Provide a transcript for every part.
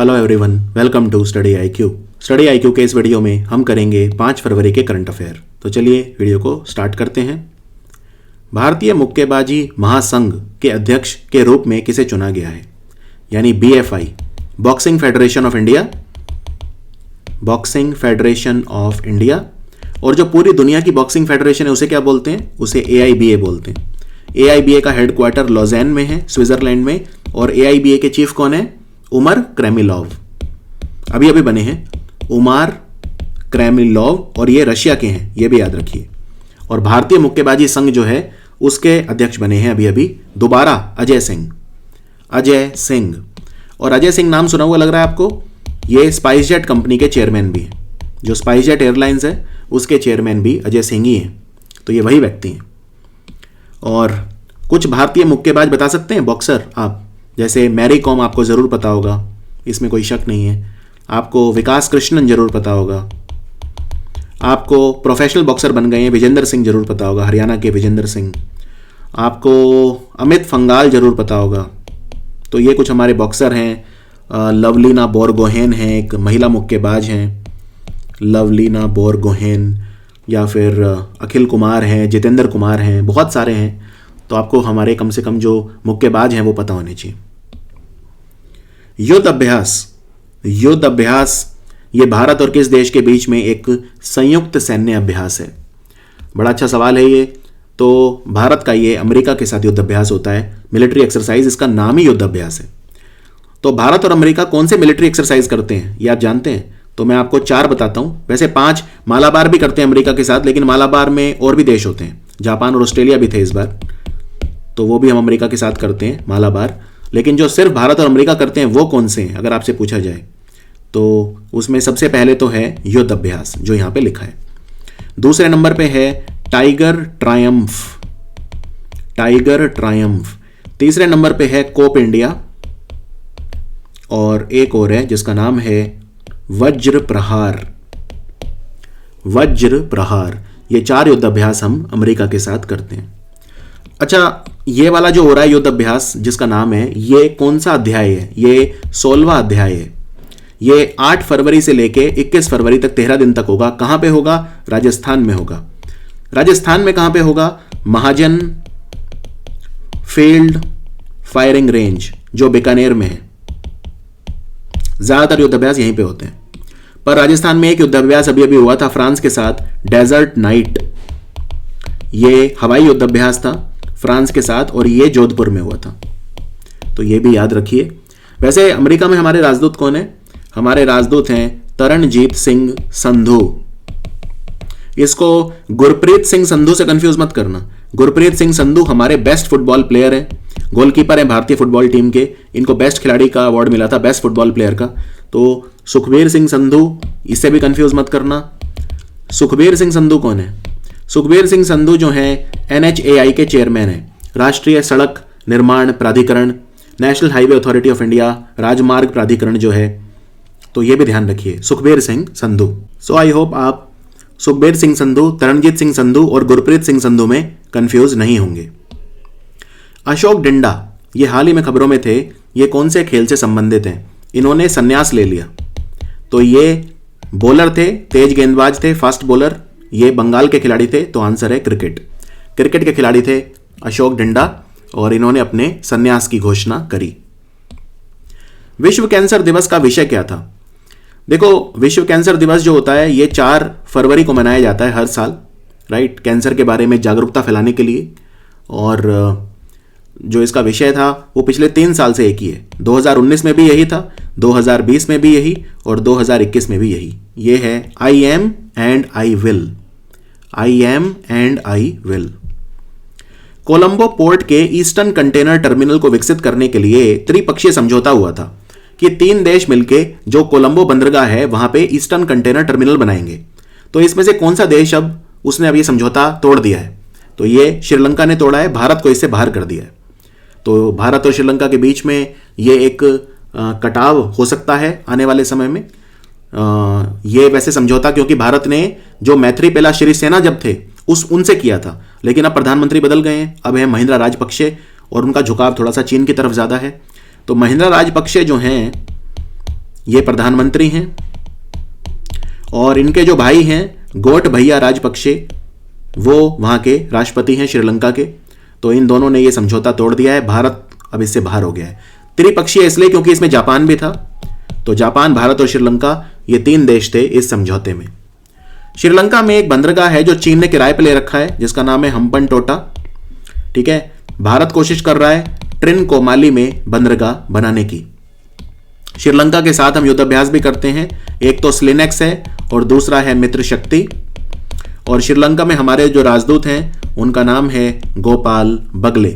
Hello everyone, welcome to Study IQ. Study IQ के इस video में हम करेंगे 5 फरवरी के करंट अफेयर। तो चलिए वीडियो को स्टार्ट करते हैं। भारतीय मुक्केबाजी महासंघ के अध्यक्ष के रूप में किसे चुना गया है? यानी BFI, boxing federation of India, boxing federation of India. और जो पूरी दुनिया की बॉक्सिंग फेडरेशन है उसे क्या बोलते हैं? उसे AIBA बोलते हैं। AIBA का हेडक्वार्टर लॉजेन में है, स्विट्जरलैंड में। और AIBA के चीफ कौन है? उमर क्रेमिलोव। अभी अभी बने हैं उमर क्रेमिलोव, और ये रशिया के हैं, ये भी याद रखिए। और भारतीय मुक्केबाजी संघ जो है उसके अध्यक्ष बने हैं अभी अभी दोबारा अजय सिंह। और अजय सिंह नाम सुना हुआ लग रहा है आपको? ये स्पाइसजेट कंपनी के चेयरमैन भी हैं। जो स्पाइसजेट एयरलाइंस है उसके चेयरमैन भी अजय सिंह ही हैं। तो ये वही व्यक्ति हैं। और कुछ भारतीय मुक्केबाज बता सकते हैं, बॉक्सर आप? जैसे मैरी कॉम आपको ज़रूर पता होगा, इसमें कोई शक नहीं है। आपको विकास कृष्णन जरूर पता होगा। आपको प्रोफेशनल बॉक्सर बन गए हैं विजेंद्र सिंह जरूर पता होगा, हरियाणा के विजेंद्र सिंह। आपको अमित फंगाल जरूर पता होगा। तो ये कुछ हमारे बॉक्सर हैं। लवलीना बोरगोहेन हैं, एक महिला मुक्केबाज हैं, लवलीना बोरगोहेन। या फिर अखिल कुमार हैं, जितेंद्र कुमार हैं, बहुत सारे हैं। तो आपको हमारे कम से कम जो मुक्केबाज हैं वो पता होने चाहिए। युद्ध अभ्यास ये भारत और किस देश के बीच में एक संयुक्त सैन्य अभ्यास है? बड़ा अच्छा सवाल है ये। तो भारत का ये अमेरिका के साथ युद्ध अभ्यास होता है, मिलिट्री एक्सरसाइज, इसका नाम ही युद्ध अभ्यास है। तो भारत और अमेरिका कौन से मिलिट्री एक्सरसाइज करते हैं ये आप जानते हैं? तो मैं आपको 4 बताता हूं। वैसे 5 मालाबार भी करते हैं अमेरिका के साथ, लेकिन मालाबार में और भी देश होते हैं, जापान और ऑस्ट्रेलिया भी थे इस बार, तो वो भी हम अमेरिका के साथ करते हैं मालाबार। लेकिन जो सिर्फ भारत और अमेरिका करते हैं वो कौन से हैं अगर आपसे पूछा जाए? तो उसमें सबसे पहले तो है युद्ध अभ्यास, जो यहां पे लिखा है। दूसरे नंबर पे है टाइगर ट्रायम्फ। तीसरे नंबर पे है कोप इंडिया। और एक और है जिसका नाम है वज्र प्रहार। ये 4 युद्ध अभ्यास हम अमेरिका के साथ करते हैं। अच्छा, ये वाला जो हो रहा है युद्ध अभ्यास जिसका नाम है, ये कौन सा अध्याय है? ये 16वां अध्याय है। ये 8 फरवरी से लेके 21 फरवरी तक 13 दिन तक होगा। कहां पे होगा? राजस्थान में होगा। राजस्थान में कहां पे होगा? महाजन फील्ड फायरिंग रेंज, जो बीकानेर में है। ज्यादातर युद्ध अभ्यास यहीं पे होते हैं। पर राजस्थान में एक युद्ध अभ्यास अभी अभी हुआ था फ्रांस के साथ, डेजर्ट नाइट। ये हवाई युद्ध अभ्यास था फ्रांस के साथ, और ये जोधपुर में हुआ था। तो ये भी याद रखिए। वैसे अमेरिका में हमारे राजदूत कौन है? हमारे राजदूत हैं तरणजीत सिंह संधू। इसको गुरप्रीत सिंह संधू से कंफ्यूज मत करना। गुरप्रीत सिंह संधू हमारे बेस्ट फुटबॉल प्लेयर हैं, गोलकीपर हैं भारतीय फुटबॉल टीम के। इनको बेस्ट खिलाड़ी का अवार्ड मिला था, बेस्ट फुटबॉल प्लेयर का। तो सुखबीर सिंह संधू, इससे भी कंफ्यूज मत करना। सुखबीर सिंह संधू कौन है? सुखबीर सिंह संधू जो है NHAI के चेयरमैन है, राष्ट्रीय सड़क निर्माण प्राधिकरण, national highway authority of India, राजमार्ग प्राधिकरण जो है। तो ये भी ध्यान रखिए, सुखबीर सिंह संधू। सो आई होप आप सुखबीर सिंह संधू, तरणजीत सिंह संधू और गुरप्रीत सिंह संधू में कंफ्यूज नहीं होंगे। अशोक डिंडा, ये हाल ही में खबरों में थे। ये कौन से खेल से संबंधित हैं? इन्होंने संन्यास ले लिया। तो ये बॉलर थे, तेज गेंदबाज थे, फास्ट बॉलर। ये बंगाल के खिलाड़ी थे। तो आंसर है क्रिकेट के खिलाड़ी थे अशोक डिंडा, और इन्होंने अपने संन्यास की घोषणा करी। विश्व कैंसर दिवस का विषय क्या था? देखो, विश्व कैंसर दिवस जो होता है ये 4 फरवरी को मनाया जाता है हर साल, राइट? कैंसर के बारे में जागरूकता फैलाने के लिए। और जो इसका विषय था वो पिछले 3 साल से एक ही है। 2019 में भी यही था, 2020 में भी यही, और 2021 में भी यही। ये है I am and I will। Colombo port के ईस्टर्न कंटेनर टर्मिनल को विकसित करने के लिए त्रिपक्षीय समझौता हुआ था कि 3 देश मिलके जो कोलंबो बंदरगाह है वहां पे ईस्टर्न कंटेनर टर्मिनल बनाएंगे। तो इसमें से कौन सा देश उसने अब ये समझौता तोड़ दिया है? तो ये श्रीलंका ने तोड़ा है, भारत को इससे बाहर कर दिया है। तो भारत और श्रीलंका के बीच में ये एक कटाव हो सकता है आने वाले समय में। ये वैसे समझौता क्योंकि भारत ने जो मैत्रीपेला सिरिसेना जब थे उनसे किया था, लेकिन अब प्रधानमंत्री बदल गए हैं, अब है महिंद्रा राजपक्षे, और उनका झुकाव थोड़ा सा चीन की तरफ ज़्यादा है। तो महिंद्रा राजपक्षे जो हैं ये प्रधानमंत्री हैं, और इनके जो भाई हैं गोटभया राजपक्षे, वो वहाँ के राष्ट्रपति हैं श्रीलंका के। तो इन दोनों ने ये समझौता तोड़ दिया है, भारत अब इससे बाहर हो गया है। त्रिपक्षीय इसलिए क्योंकि इसमें जापान भी था, तो जापान, भारत और श्रीलंका ये 3 देश थे इस समझौते में। श्रीलंका में एक बंदरगाह है जो चीन ने किराए पर ले रखा है, जिसका नाम है हम्बनटोटा। ठीक है, भारत कोशिश कर रहा है ट्रिनकोमाली में बंदरगाह बनाने की। श्रीलंका के साथ हम युद्धाभ्यास भी करते हैं, एक तो स्लिनेक्स है और दूसरा है मित्र शक्ति। और श्रीलंका में हमारे जो राजदूत हैं उनका नाम है गोपाल बगले।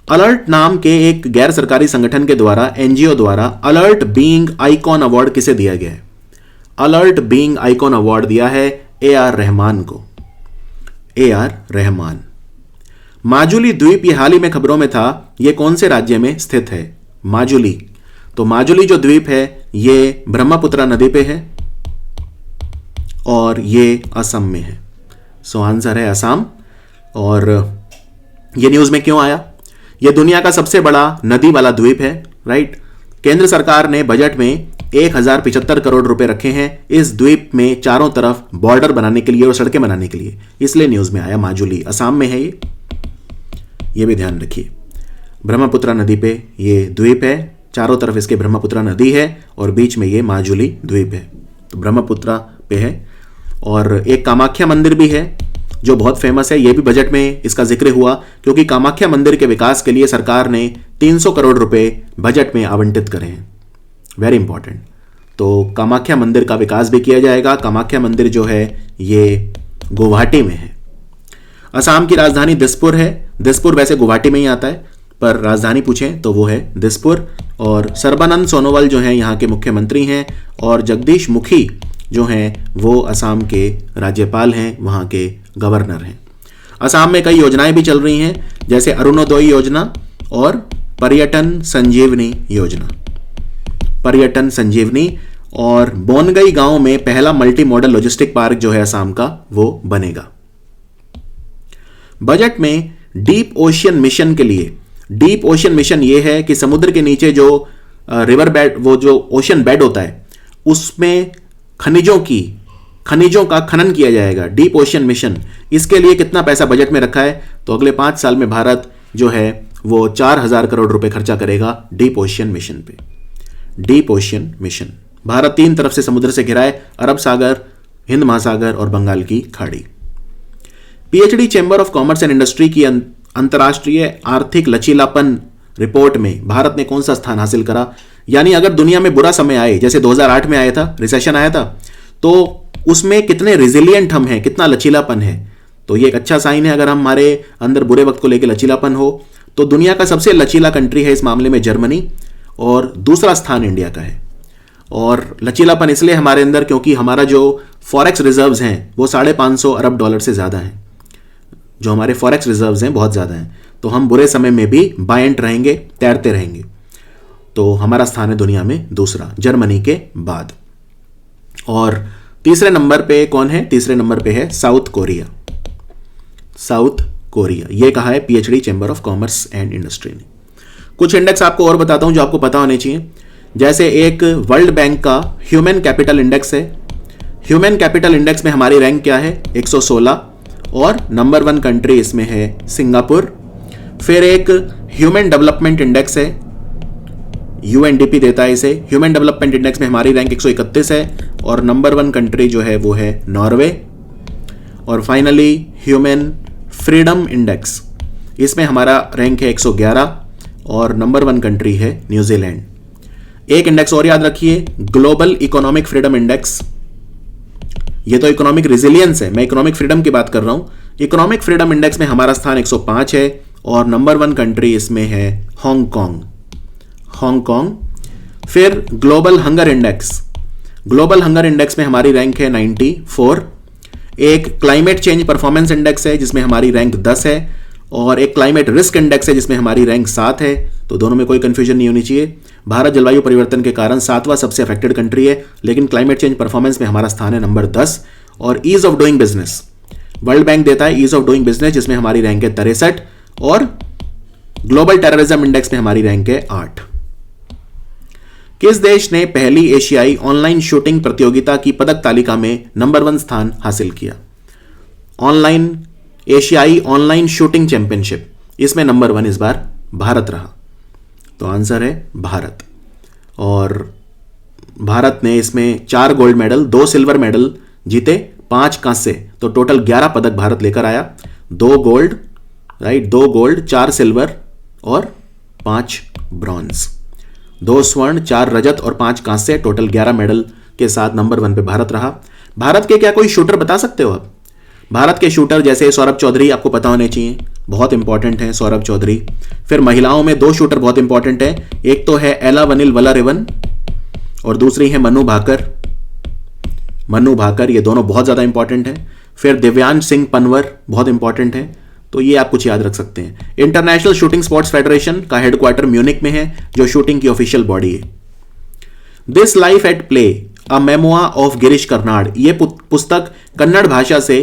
अलर्ट नाम के एक गैर सरकारी संगठन के द्वारा, एनजीओ द्वारा, अलर्ट बीइंग आइकॉन अवार्ड किसे दिया गया है? अलर्ट बीइंग आइकॉन अवार्ड दिया है AR रहमान को। AR रहमान। माजुली द्वीप, ये हाल ही में खबरों में था, ये कौन से राज्य में स्थित है? माजुली। तो माजुली जो द्वीप है ये ब्रह्मपुत्रा नदी पे है और ये असम में है। सो आंसर है असम। और ये न्यूज़ में क्यों आया? ये दुनिया का सबसे बड़ा नदी वाला द्वीप है, राइट। केंद्र सरकार ने बजट में 1075 करोड़ रुपए रखे हैं इस द्वीप में चारों तरफ बॉर्डर बनाने के लिए और सड़कें बनाने के लिए, इसलिए न्यूज़ में आया। माजुली असम में है ये भी ध्यान रखिए। ब्रह्मपुत्रा नदी पे ये द्वीप है, चारों तरफ इसके ब्रह्मपुत्रा नदी है और बीच में ये माजुली द्वीप है, तो ब्रह्मपुत्रा पे है। और एक कामाख्या मंदिर भी है जो बहुत फेमस है, ये भी बजट में इसका जिक्र हुआ क्योंकि कामाख्या मंदिर के विकास के लिए सरकार ने 300 करोड़ रुपए बजट में आवंटित करे हैं। Very important. तो कामाख्या मंदिर का विकास भी किया जाएगा। कामाख्या मंदिर जो है ये गुवाहाटी में है। असम की राजधानी दिसपुर है। दिसपुर वैसे गुवाहाटी में ही आता है, पर राजधानी पूछें तो वो है दिसपुर। और सर्बानंद सोनोवाल जो हैं यहाँ के मुख्यमंत्री हैं और जगदीश मुखी जो हैं वो असम के राज्यपाल हैं, वहाँ के गवर्नर हैं। असम में कई योजनाएं भी चल रही हैं, जैसे अरुणोदय योजना और पर्यटन संजीवनी योजना। पर्यटन संजीवनी। और बोनगई गांव में पहला मल्टी मॉडल लॉजिस्टिक पार्क जो है असम का, वो बनेगा। बजट में डीप ओशियन मिशन के लिए, डीप ओशियन मिशन ये है कि समुद्र के नीचे जो रिवर बेड, वो जो ओशियन बेड होता है, उसमें खनिजों का खनन किया जाएगा। डीप ओशियन मिशन, इसके लिए कितना पैसा बजट में रखा है? तो अगले 5 साल में भारत जो है वो 4000 करोड़ रुपए खर्चा करेगा डीप ओशियन मिशन पे। Deep ocean mission. भारत 3 तरफ से समुद्र से घिरा है, अरब सागर, हिंद महासागर और बंगाल की खाड़ी। PhD chamber of commerce and industry की अंतर्राष्ट्रीय आर्थिक लचीलापन रिपोर्ट में भारत ने कौन सा स्थान हासिल करा? यानी अगर दुनिया में बुरा समय आए, जैसे 2008 में आया था, रिसेशन आया था, तो उसमें कितने रिजिलियंट हम हैं, कितना लचीलापन है। तो ये एक अच्छा साइन है। अगर हमारे अंदर बुरे वक्त को लेकर लचीलापन हो, तो दुनिया का सबसे लचीला कंट्री है इस मामले में जर्मनी, और दूसरा स्थान इंडिया का है। और लचीलापन इसलिए हमारे अंदर क्योंकि हमारा जो फॉरेक्स रिजर्व्स हैं वो $550 अरब से ज़्यादा हैं। जो हमारे फॉरेक्स रिजर्व्स हैं बहुत ज़्यादा हैं, तो हम बुरे समय में भी बायंट रहेंगे, तैरते रहेंगे। तो हमारा स्थान है दुनिया में दूसरा, जर्मनी के बाद। और तीसरे नंबर पे कौन है? तीसरे नंबर पे है साउथ कोरिया। साउथ कोरिया, ये कहा है PhD chamber of commerce and industry ने। कुछ इंडेक्स आपको और बताता हूं जो आपको पता होने चाहिए। जैसे एक वर्ल्ड बैंक का ह्यूमन कैपिटल इंडेक्स है। ह्यूमन कैपिटल इंडेक्स में हमारी रैंक क्या है? 116, और नंबर 1 कंट्री इसमें है सिंगापुर। फिर एक ह्यूमन डेवलपमेंट इंडेक्स है, UNDP देता है इसे। ह्यूमन डेवलपमेंट इंडेक्स में हमारी रैंक 131 है और नंबर 1 कंट्री जो है वो है नॉर्वे। और फाइनली ह्यूमन फ्रीडम इंडेक्स, इसमें हमारा रैंक है 111 और नंबर 1 कंट्री है न्यूजीलैंड। एक इंडेक्स और याद रखिए, ग्लोबल इकोनॉमिक फ्रीडम इंडेक्स। ये तो इकोनॉमिक रेजिलियंस है, मैं इकोनॉमिक फ्रीडम की बात कर रहा हूं। इकोनॉमिक फ्रीडम इंडेक्स में हमारा स्थान 105 है और नंबर 1 कंट्री इसमें है हांगकांग। फिर global hunger index, global hunger index में हमारी रैंक है 94। एक क्लाइमेट चेंज परफॉर्मेंस इंडेक्स है जिसमें हमारी रैंक 10 है, और एक क्लाइमेट रिस्क इंडेक्स है जिसमें हमारी रैंक 7 है। तो दोनों में कोई कंफ्यूजन नहीं होनी चाहिए। भारत जलवायु परिवर्तन के कारण 7वां सबसे अफेक्टेड कंट्री है, लेकिन क्लाइमेट चेंज परफॉर्मेंस में हमारा स्थान है नंबर 10। और ease of doing business, World Bank देता है ईज ऑफ डूइंग बिजनेस, जिसमें हमारी रैंक है 63, और ग्लोबल टेररिज्म इंडेक्स में हमारी रैंक है 8। किस देश ने पहली एशियाई ऑनलाइन शूटिंग प्रतियोगिता की पदक तालिका में नंबर 1 स्थान हासिल किया? ऑनलाइन एशियाई ऑनलाइन शूटिंग चैंपियनशिप, इसमें नंबर 1 इस बार भारत रहा। तो आंसर है भारत। और भारत ने इसमें 4 गोल्ड मेडल, 2 सिल्वर मेडल जीते, 5 कांस्य, तो टोटल 11 पदक भारत लेकर आया। 2 गोल्ड, राइट, 2 गोल्ड, 4 सिल्वर और 5 ब्रॉन्ज, 2 स्वर्ण, 4 रजत और 5 कांस्य, टोटल 11 मेडल के साथ नंबर 1 पे भारत रहा। भारत के क्या कोई शूटर बता सकते हो आप? भारत के शूटर जैसे सौरभ चौधरी आपको पता होने चाहिए, बहुत इंपॉर्टेंट है सौरभ चौधरी। फिर महिलाओं में 2 शूटर बहुत इंपॉर्टेंट है, एक तो है एला वनिल वलारिवन और दूसरी है मनु भाकर। मनु भाकर, ये दोनों बहुत ज्यादा इंपॉर्टेंट है। फिर दिव्यांश सिंह पनवर बहुत इंपॉर्टेंट है, तो ये आप कुछ याद रख सकते हैं। इंटरनेशनल शूटिंग स्पोर्ट्स फेडरेशन का हेडक्वार्टर म्यूनिक में है, जो शूटिंग की ऑफिशियल बॉडी है। This life at play, a memoir of Girish Karnad, ये पुस्तक कन्नड़ भाषा से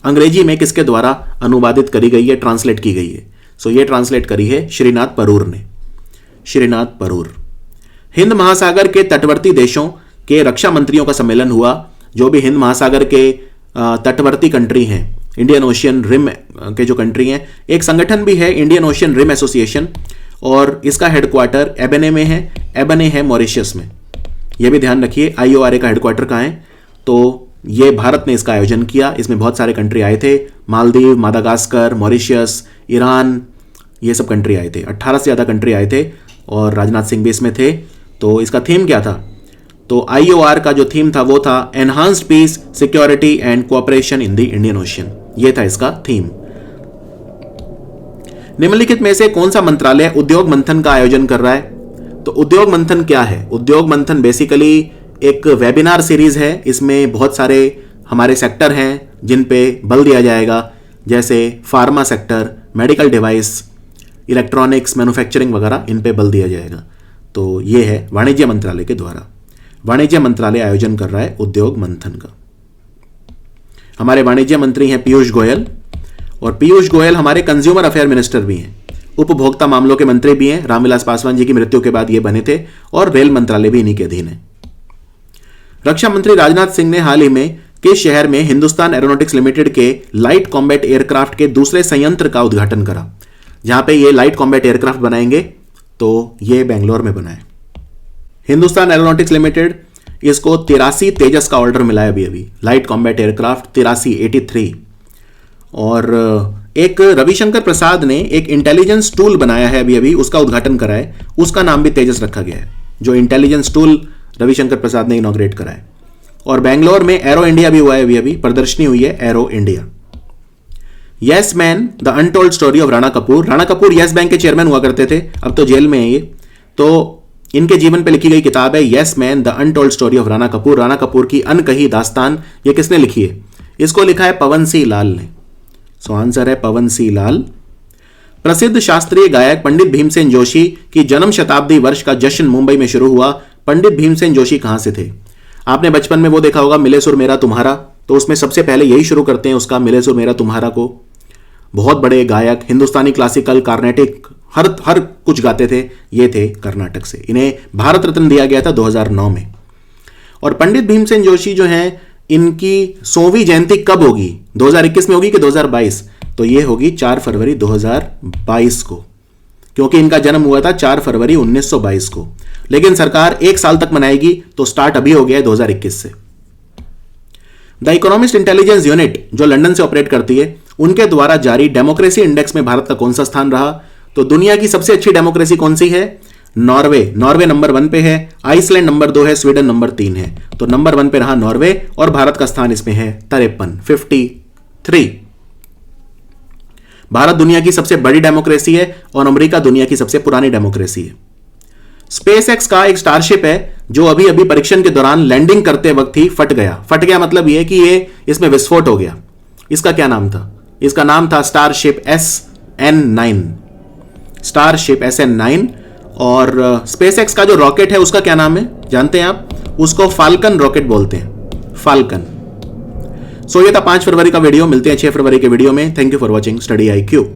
अंग्रेजी में किसके द्वारा अनुवादित करी गई है, ट्रांसलेट की गई है? सो ये ट्रांसलेट करी है श्रीनाथ परूर ने, श्रीनाथ परूर। हिंद महासागर के तटवर्ती देशों के रक्षा मंत्रियों का सम्मेलन हुआ। जो भी हिंद महासागर के तटवर्ती कंट्री हैं, इंडियन ओशियन रिम के जो कंट्री हैं, एक संगठन भी है इंडियन ओशियन रिम एसोसिएशन, और इसका हेडक्वार्टर एबने में है। एबने है मॉरिशस में, यह भी ध्यान रखिए। IORA का हेडक्वार्टर कहाँ है? तो ये भारत ने इसका आयोजन किया। इसमें बहुत सारे कंट्री आए थे, मालदीव, मादागास्कर, मॉरिशस, ईरान, ये सब कंट्री आए थे। 18 से ज़्यादा कंट्री आए थे और राजनाथ सिंह भी इसमें थे। तो इसका थीम क्या था? तो IOR का जो थीम था वो था enhanced peace, security and cooperation in the Indian Ocean, ये था इसका थीम। निम्नलिखित में से कौन सा मंत्रालय उद्योग मंथन का आयोजन कर रहा है? तो उद्योग मंथन क्या है? उद्योग मंथन बेसिकली एक वेबिनार सीरीज है। इसमें बहुत सारे हमारे सेक्टर हैं जिन पे बल दिया जाएगा, जैसे pharma sector, medical device, electronics, manufacturing वगैरह, इन पे बल दिया जाएगा। तो ये है वाणिज्य मंत्रालय के द्वारा। वाणिज्य मंत्रालय आयोजन कर रहा है उद्योग मंथन का। हमारे वाणिज्य मंत्री हैं पीयूष गोयल, और पीयूष गोयल हमारे कंज्यूमर अफेयर मिनिस्टर भी हैं, उपभोक्ता मामलों के मंत्री भी हैं। रामविलास पासवान जी की मृत्यु के बाद ये बने थे, और रेल मंत्रालय भी इन्हीं के अधीन है। रक्षा मंत्री राजनाथ सिंह ने हाल ही में किस शहर में हिंदुस्तान एरोनॉटिक्स लिमिटेड के लाइट कॉम्बैट एयरक्राफ्ट के दूसरे संयंत्र का उद्घाटन करा? जहां पे ये लाइट कॉम्बैट एयरक्राफ्ट बनाएंगे, तो ये बेंगलोर में बना है। हिंदुस्तान एरोनॉटिक्स लिमिटेड, इसको 83 तेजस का ऑर्डर मिला है अभी लाइट कॉम्बैट एयरक्राफ्ट 83। और एक रविशंकर प्रसाद ने एक इंटेलिजेंस टूल बनाया है अभी, उसका उद्घाटन करा है, उसका नाम भी तेजस रखा गया है। जो इंटेलिजेंस टूल रविशंकर प्रसाद ने इनॉग्रेट करा है। और बेंगलोर में एरो इंडिया भी हुआ है अभी, प्रदर्शनी हुई है arrow India. Yes man, the untold story of Rana Kapoor. Rana Kapoor yes bank के चेयरमैन हुआ करते थे, अब तो जेल में है ये। तो इनके जीवन पे लिखी गई किताब है yes man, the untold story of Rana Kapoor. Rana Kapoor की अनकही दास्तान, ये किसने लिखी है? इसको लिखा है पवन सिंह लाल ने। सो आंसर है पवन सिंह लाल। प्रसिद्ध शास्त्रीय गायक पंडित भीमसेन जोशी की जन्म शताब्दी वर्ष का जश्न मुंबई में शुरू हुआ। पंडित भीमसेन जोशी कहां से थे? आपने बचपन में वो देखा होगा मिले सुर मेरा तुम्हारा, तो उसमें सबसे पहले यही शुरू करते हैं उसका, मिले सुर मेरा तुम्हारा को। बहुत बड़े गायक, हिंदुस्तानी क्लासिकल, कार्नेटिक, हर कुछ गाते थे। ये थे कर्नाटक से। इन्हें भारत रत्न दिया गया था 2009 में। और पंडित भीमसेन जोशी जो हैं, इनकी 100वीं जयंती कब होगी? 2021 में होगी कि 2022? तो ये होगी 4 फरवरी 2022 को, क्योंकि इनका जन्म हुआ था 4 फरवरी 1922 को। लेकिन सरकार 1 साल तक मनाएगी, तो स्टार्ट अभी हो गया है 2021 से। द इकोनॉमिस्ट इंटेलिजेंस यूनिट, जो लंदन से ऑपरेट करती है, उनके द्वारा जारी डेमोक्रेसी इंडेक्स में भारत का कौन सा स्थान रहा? तो दुनिया की सबसे अच्छी डेमोक्रेसी कौन सी है? नॉर्वे। नॉर्वे नंबर 1 पे है, आइसलैंड नंबर 2 है, स्वीडन नंबर 3 है। तो नंबर 1 पे रहा नॉर्वे, और भारत का स्थान इसमें है 53। भारत दुनिया की सबसे बड़ी डेमोक्रेसी है, और अमेरिका दुनिया की सबसे पुरानी डेमोक्रेसी है। स्पेसएक्स का एक स्टारशिप है जो अभी अभी परीक्षण के दौरान लैंडिंग करते वक्त ही फट गया। फट गया मतलब यह कि ये इसमें विस्फोट हो गया। इसका क्या नाम था? इसका नाम था स्टारशिप SN9। Starship SN9। और स्पेसएक्स का जो रॉकेट है उसका क्या नाम है जानते हैं आप? उसको फाल्कन रॉकेट बोलते हैं, फाल्कन। सो ये था 5 फरवरी का वीडियो। मिलते हैं 6 फरवरी के वीडियो में। Thank you for watching study IQ।